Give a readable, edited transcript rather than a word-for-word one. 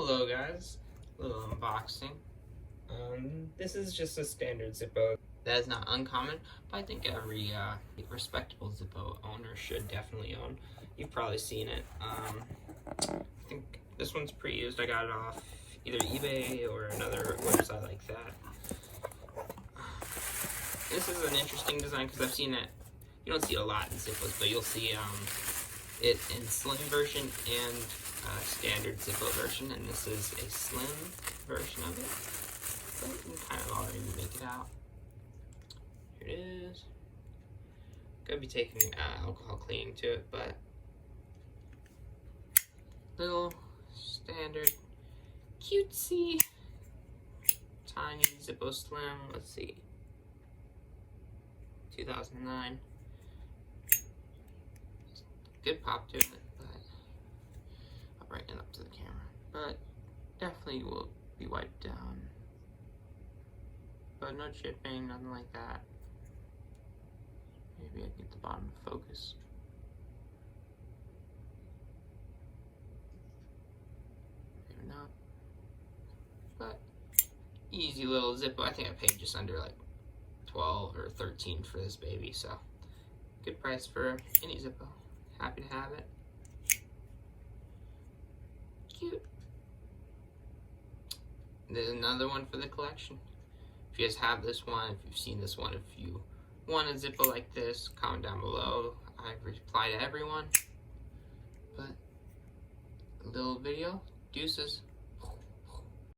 Hello guys, little unboxing. This is just a standard Zippo. That is not uncommon, but I think every respectable Zippo owner should definitely own. You've probably seen it. I think this one's pre-used. I got it off either eBay or another website like that. This is an interesting design because I've seen it. You don't see it a lot in Zippos, but you'll see it in slim version and standard Zippo version, and this is a slim version of it. So you can kind of already make it out. Here it is. Gonna be taking alcohol cleaning to it, but little standard cutesy tiny Zippo Slim. Let's see, 2009. Good pop to it, but I'll brighten it up to the camera. But definitely will be wiped down. But no chipping, nothing like that. Maybe I can get the bottom to focus. Maybe not. But easy little Zippo. I think I paid just under like 12 or 13 for this baby, so good price for any Zippo. Happy to have it. Cute. There's another one for the collection. If you guys have this one, if you've seen this one, if you want a Zippo like this, comment down below. I reply to everyone. But a little video. Deuces.